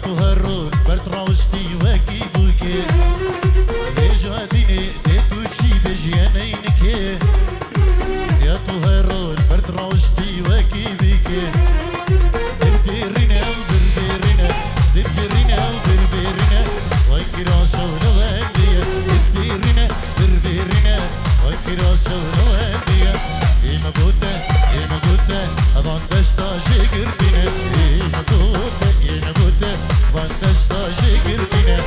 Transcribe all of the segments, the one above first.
تو هر روز برد راوشتی وکی بوکه بیجا دینه دی تو چی بجیانه اینکه یا تو هر روز برد راوشتی وکی بوکه دبدیرینه و بربیرینه دبدیرینه و بربیرینه وکی راسونه وندیه دبدیرینه بربیرینه وکی راسونه وندیه ایمه گوته هوان دستا جگردینه ایمه گوته هوان دستا جگردینه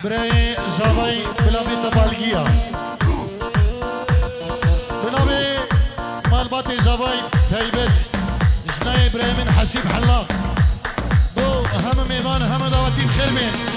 برای زاوی بلابی تبالگیا بلابی مالبات زاوی تایبت جنای ابراهیم حسیب حلاق دو هم میوان هم دعوتی بخیر من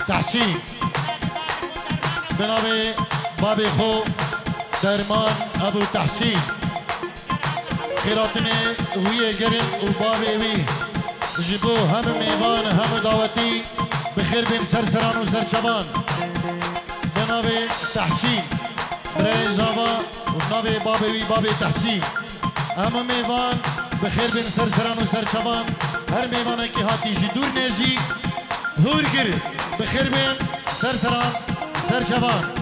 تحسین بنابه بابی خو درمان ابو تحسین خیراتنه ویه گرن و بابی وی جبو هم میوان هم دعوتی بخیر بین سرسران و سرچبان بنابه تحسین برای زاوا و نابه بابی وی بابی تحسین هم میوان بخیر بین سرسران و سرچبان هر میوانه که هاتی جی دور نیزی هور گر بخیر بین سرسران سرچبان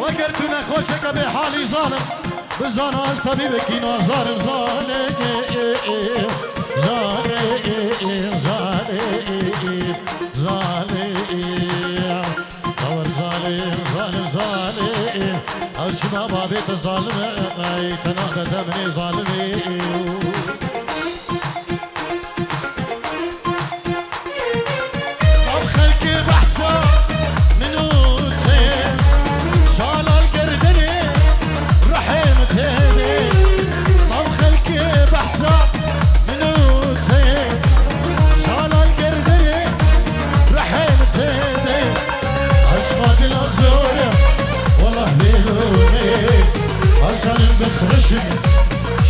وقرت نخوشك بحالي ظالم بزان از طبیب کی نازار زاله زاله زاله زاله دور زاله زاله زاله الشما بابت ظالمه ای تناقض من ظالمه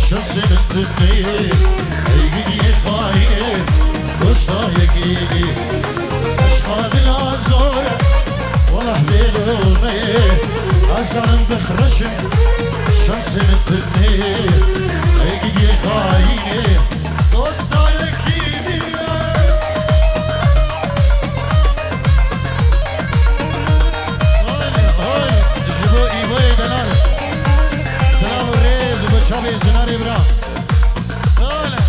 شمسين الدنيا ايدي خايف وصايقي اشقاد العزورة والله بيلوني عزان بخرشم شمسين الدنيا ايدي خايف وصايقي جيبوا ايوه دلال سلام الريز وبتشابي سناري برا هلا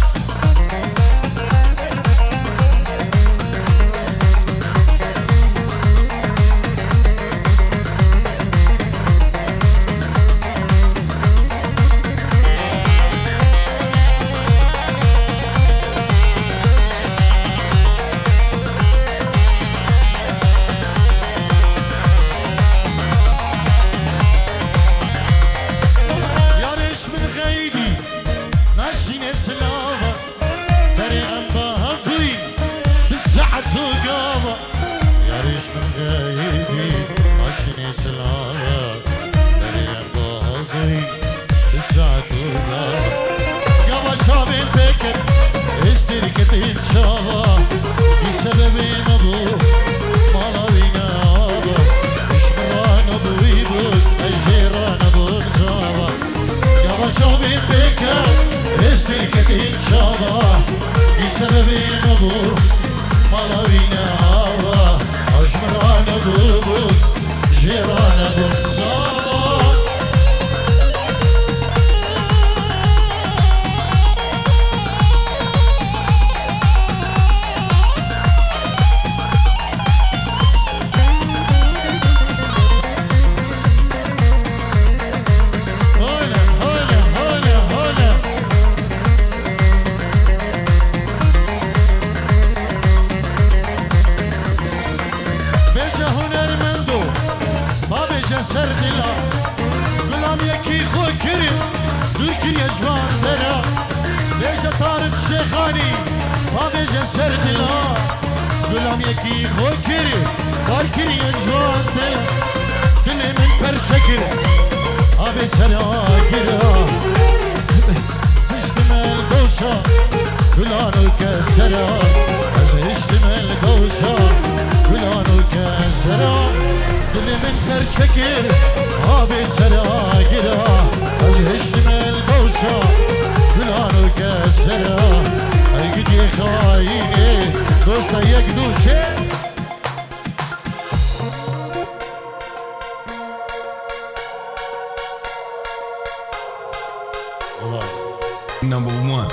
Number one.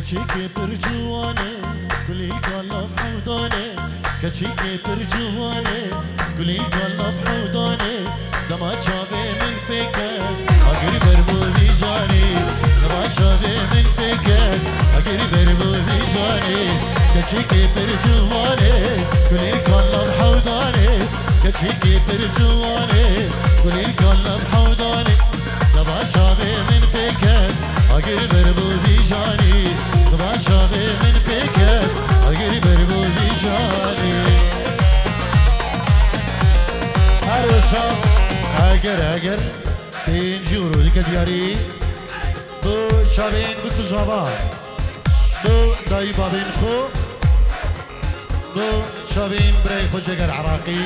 كشيكي برجواني قولي قلب حوضاني كشيكي برجواني قولي قلب حوضاني لما شافي من فكر أجري بربو بيجاني لما شافي من فكر أجري بربو بيجاني كشيكي برجواني قولي قلب حوضاني كشيكي برجواني قولي قلب حوضاني لما شافي من فكر أجري بربو بيجاني لما شافي من فكر أجري بربو بيجاني عروسة اگر تنجورو دیگه دیاری بو شابین بو تزابان بو دایی بابین خو بو شابین برای خو جگر عراقی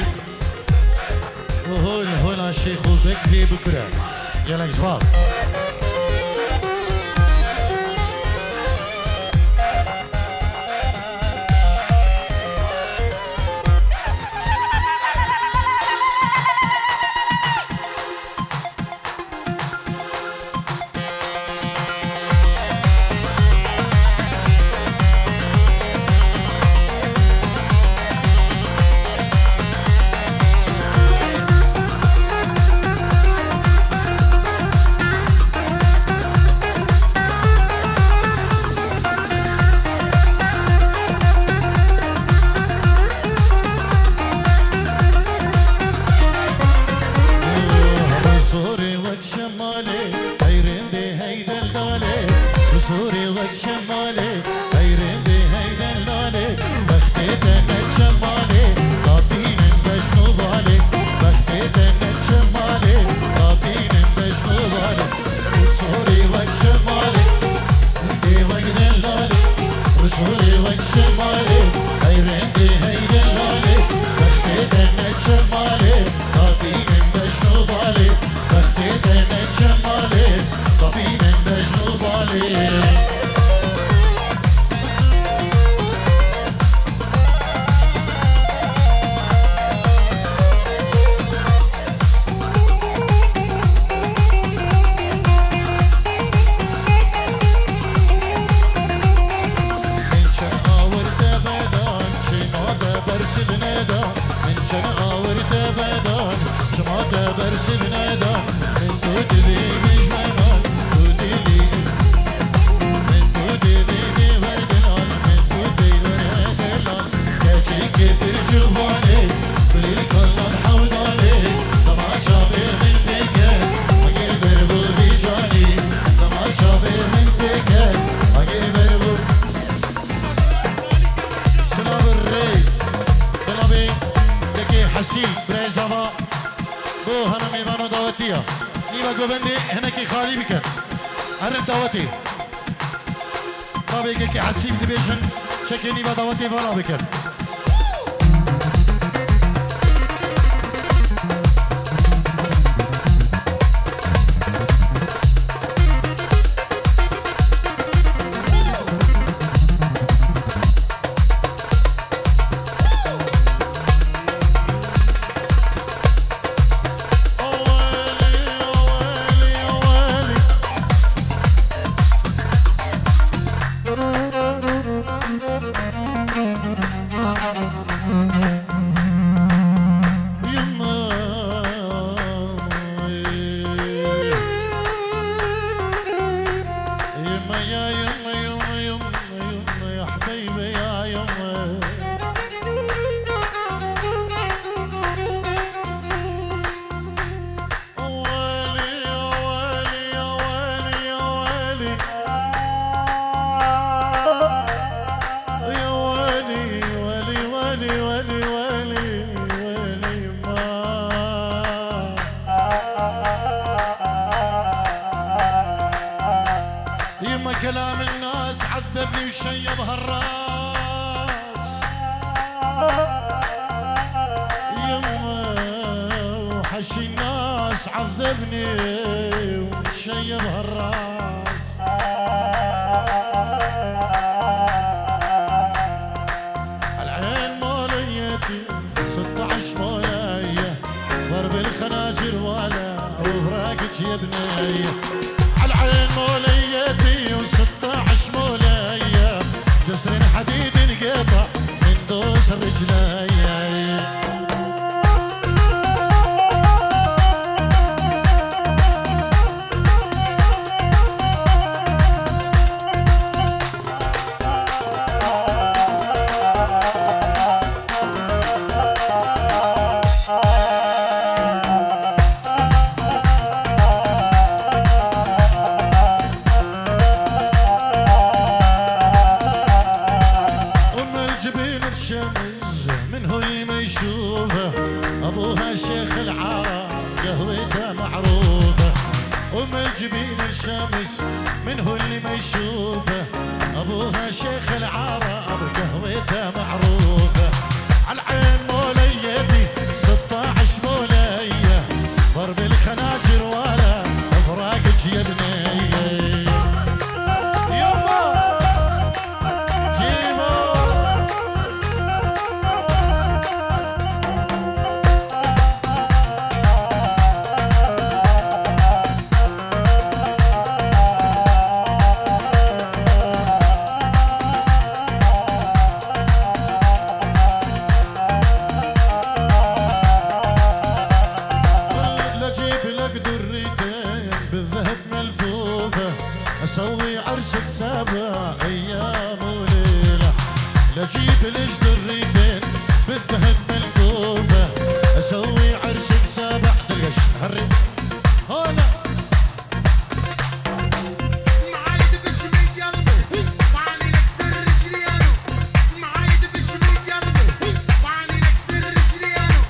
و هون الشيخ بكري بكرة يلا جواب يا بنية العين موليتي و16 مولية ومن جبين الشمس من هو اللي ما يشوفه ابوها شيخ العرب قهوته معروفه عالعين موليتي 16 موليه ضرب الخناجر ولا افراقك يا بنيه يما جيبو اسوي عرسك 7 ايام وليله لجيب ليش دريتين بالذهب ملفوفه اسوي عرسك 7 دلقش هري هلا معايد بش من قلبي وعاني لك سر رجليانو معايد بش من قلبي وعاني لك سر رجليانو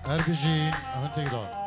هربجين وانت قدام